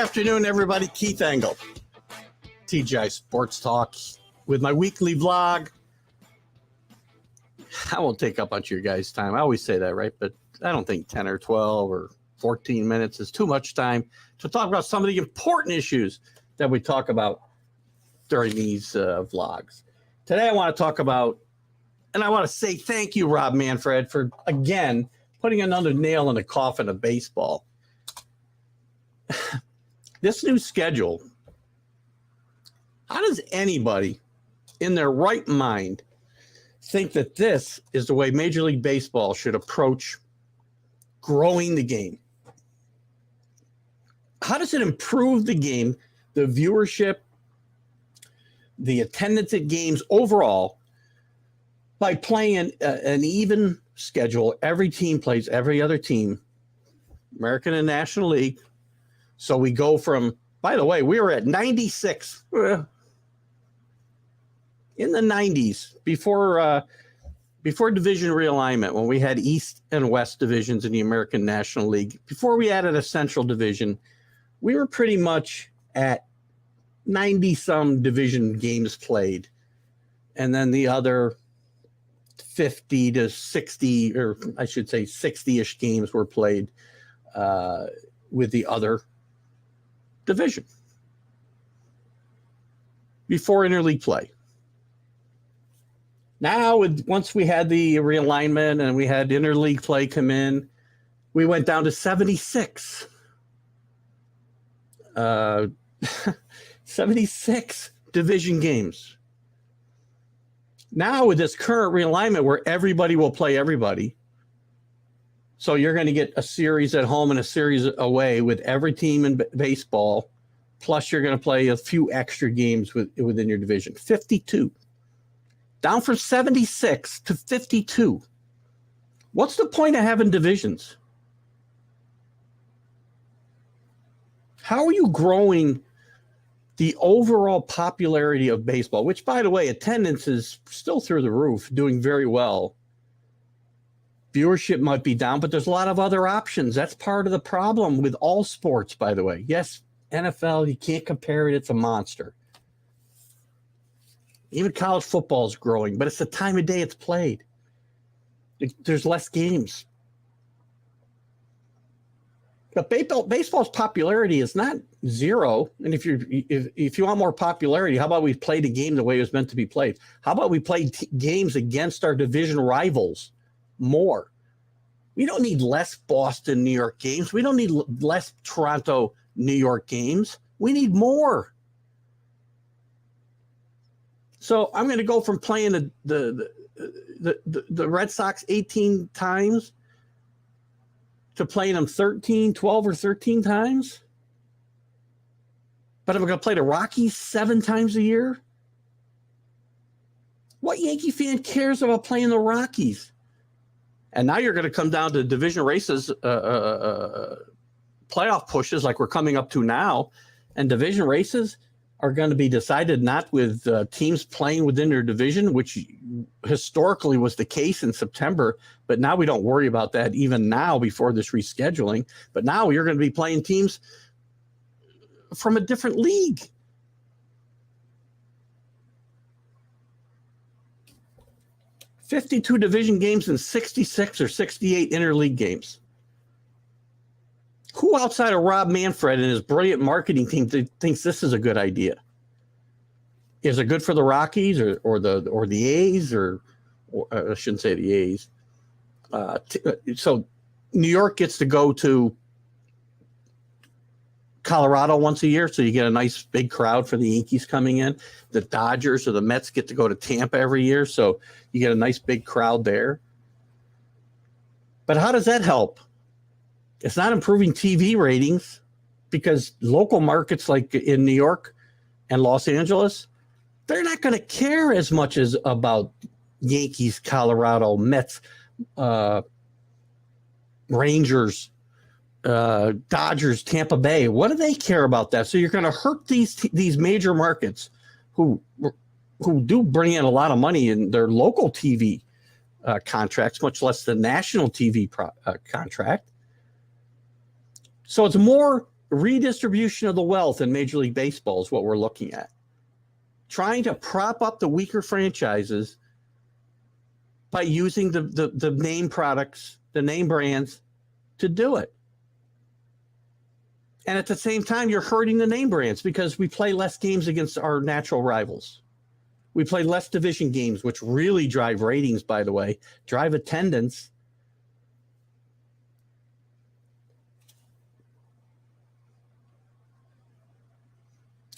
afternoon, everybody. Keith Engel, TGI Sports Talk, with my weekly vlog. I won't take up much of your guys' time. I always say that, right? But I don't think 10 or 12 or 14 minutes is too much time to talk about some of the important issues that we talk about during these vlogs. Today I want to talk about, and I want to say thank you, Rob Manfred, for, again, putting another nail in the coffin of baseball. This new schedule, how does anybody in their right mind think that this is the way Major League Baseball should approach growing the game? How does it improve the game, the viewership, the attendance at games overall, by playing an even schedule? Every team plays every other team, American and National League. So we go from, by the way, we were at 96 in the 90s before division realignment, when we had East and West divisions in the American National League. Before we added a Central division, we were pretty much at 90-some division games played. And then the other 50 to 60, or I should say 60-ish games were played with the other division before interleague play. Now, once we had the realignment and we had interleague play come in, we went down to 76. 76 division games. Now, with this current realignment where everybody will play everybody, so you're going to get a series at home and a series away with every team in baseball, plus you're going to play a few extra games within your division. 52. Down from 76 to 52. What's the point of having divisions? How are you growing the overall popularity of baseball, which, by the way, attendance is still through the roof, doing very well. Viewership might be down, but there's a lot of other options. That's part of the problem with all sports, by the way. Yes, NFL, you can't compare it. It's a monster. Even college football is growing, but it's the time of day it's played. There's less games. But baseball's popularity is not zero. And if you want more popularity, how about we play the game the way it was meant to be played? How about we play games against our division rivals more? We don't need less Boston, New York games. We don't need less Toronto, New York games. We need more. So I'm going to go from playing the Red Sox 18 times to playing them 12 or 13 times. But I'm going to play the Rockies 7 times a year. What Yankee fan cares about playing the Rockies? And now you're going to come down to division races, playoff pushes like we're coming up to now. And division races are going to be decided not with teams playing within their division, which historically was the case in September. But now we don't worry about that even now before this rescheduling. But now you're going to be playing teams from a different league. $52 division games and 66 or 68 interleague games. Who outside of Rob Manfred and his brilliant marketing team thinks this is a good idea? Is it good for the Rockies or the A's or I shouldn't say the A's? So New York gets to go to Colorado once a year, so you get a nice big crowd for the Yankees coming in. The Dodgers or the Mets get to go to Tampa every year, so you get a nice big crowd there. But how does that help? It's not improving TV ratings, because local markets like in New York and Los Angeles, they're not going to care as much as about Yankees, Colorado, Mets, Rangers, Dodgers, Tampa Bay. What do they care about that? So you're going to hurt these major markets who do bring in a lot of money in their local TV contracts, much less the national TV contract. So it's more redistribution of the wealth in Major League Baseball is what we're looking at. Trying to prop up the weaker franchises by using the name products, the name brands to do it. And at the same time, you're hurting the name brands because we play less games against our natural rivals. We play less division games, which really drive ratings, by the way, drive attendance.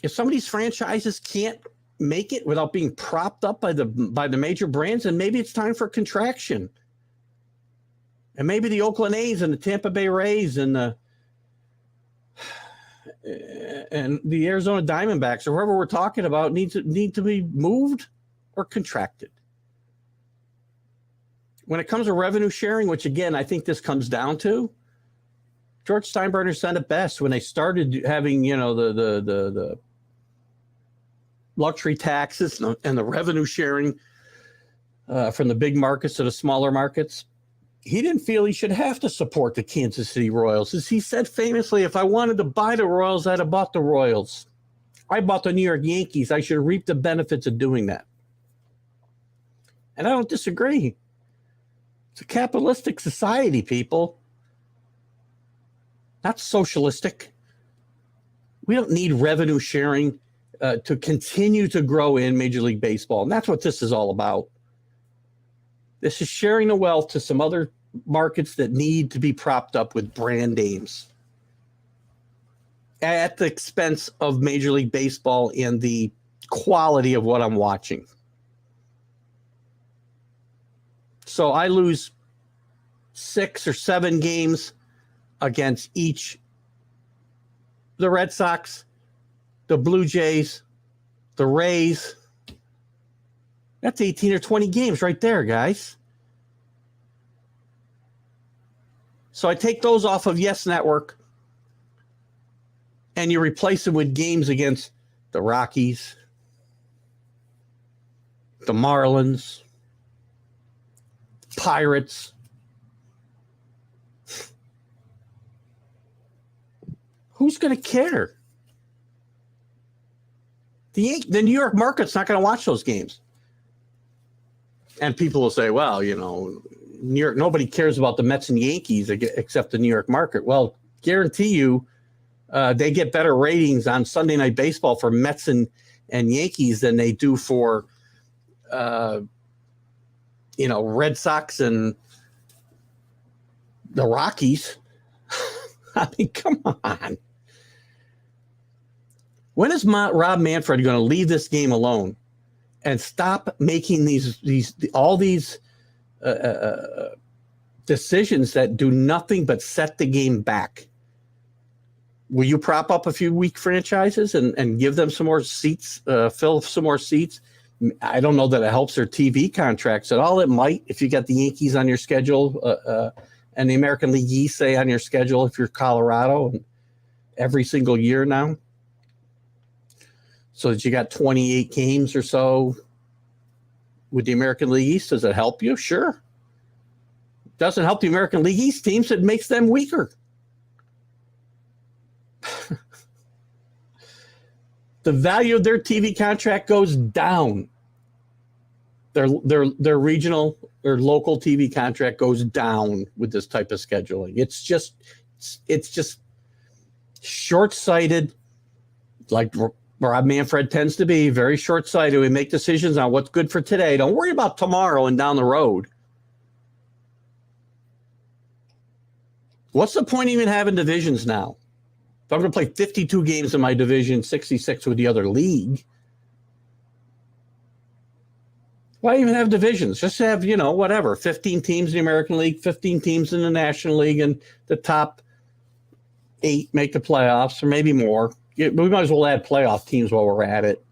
If some of these franchises can't make it without being propped up by the major brands, and maybe it's time for contraction. And maybe the Oakland A's and the Tampa Bay Rays and the Arizona Diamondbacks or whoever we're talking about need to be moved or contracted. When it comes to revenue sharing, which again I think this comes down to, George Steinbrenner said it best when they started having the luxury taxes and the revenue sharing from the big markets to the smaller markets. He didn't feel he should have to support the Kansas City Royals. As he said famously, if I wanted to buy the Royals, I'd have bought the Royals. I bought the New York Yankees. I should reap the benefits of doing that. And I don't disagree. It's a capitalistic society, people. Not socialistic. We don't need revenue sharing to continue to grow in Major League Baseball. And that's what this is all about. This is sharing the wealth to some other markets that need to be propped up with brand names at the expense of Major League Baseball and the quality of what I'm watching. So I lose 6 or 7 games against each the Red Sox, the Blue Jays, the Rays. That's 18 or 20 games right there, guys. So I take those off of Yes Network and you replace them with games against the Rockies, the Marlins, Pirates. Who's going to care? The New York market's not going to watch those games. And people will say, well, New York, nobody cares about the Mets and Yankees except the New York market. Well, guarantee you they get better ratings on Sunday Night Baseball for Mets and Yankees than they do for, Red Sox and the Rockies. I mean, come on. When is Rob Manfred going to leave this game alone and stop making all these decisions that do nothing but set the game back? Will you prop up a few weak franchises and give them some more seats, fill some more seats? I don't know that it helps their TV contracts at all. It might if you got the Yankees on your schedule and the American League East, say, on your schedule if you're Colorado every single year now. So that you got 28 games or so with the American League East. Does it help you? Sure. Doesn't help the American League East teams. It makes them weaker. The value of their TV contract goes down. Their regional or local TV contract goes down with this type of scheduling. It's just short-sighted, like Rob Manfred tends to be, very short-sighted. We make decisions on what's good for today. Don't worry about tomorrow and down the road. What's the point of even having divisions now? If I'm going to play 52 games in my division, 66 with the other league, why even have divisions? Just have, 15 teams in the American League, 15 teams in the National League, and the top 8 make the playoffs, or maybe more. We might as well add playoff teams while we're at it.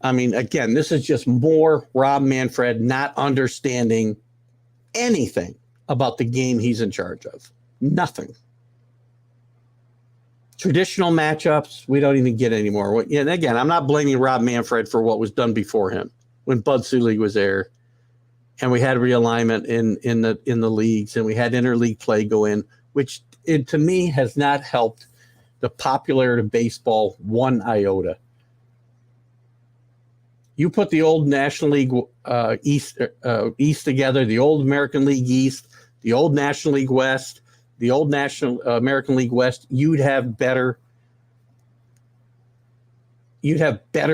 I mean, again, this is just more Rob Manfred not understanding anything about the game he's in charge of. Nothing. Traditional matchups, we don't even get anymore. And again, I'm not blaming Rob Manfred for what was done before him when Bud Selig was there, and we had realignment in the leagues, and we had interleague play go in. which to me has not helped the popularity of baseball one iota. You put the old National League East together, the old American League East, the old National League West, the old National American League West, you'd have better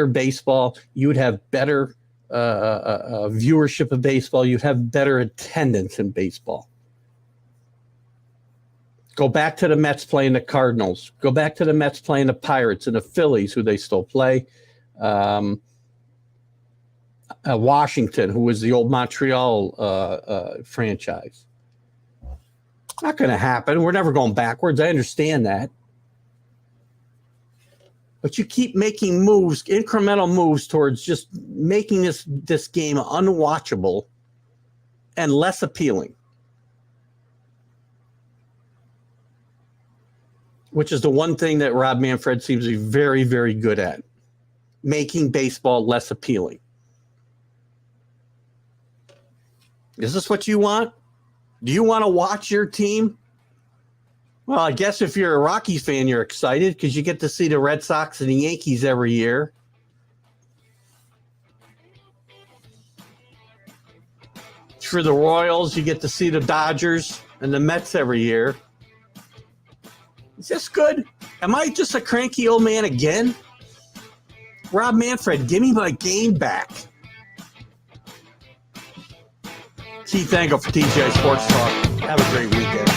baseball. You'd have better viewership of baseball. You'd have better attendance in baseball. Go back to the Mets playing the Cardinals. Go back to the Mets playing the Pirates and the Phillies, who they still play. Washington, who was the old Montreal franchise. Not going to happen. We're never going backwards. I understand that. But you keep making moves, incremental moves towards just making this game unwatchable and less appealing. Which is the one thing that Rob Manfred seems to be very, very good at. Making baseball less appealing. Is this what you want? Do you want to watch your team? Well, I guess if you're a Rockies fan, you're excited because you get to see the Red Sox and the Yankees every year. For the Royals, you get to see the Dodgers and the Mets every year. Is this good? Am I just a cranky old man again? Rob Manfred, give me my game back. Keith Angle for TGI Sports Talk. Have a great weekend.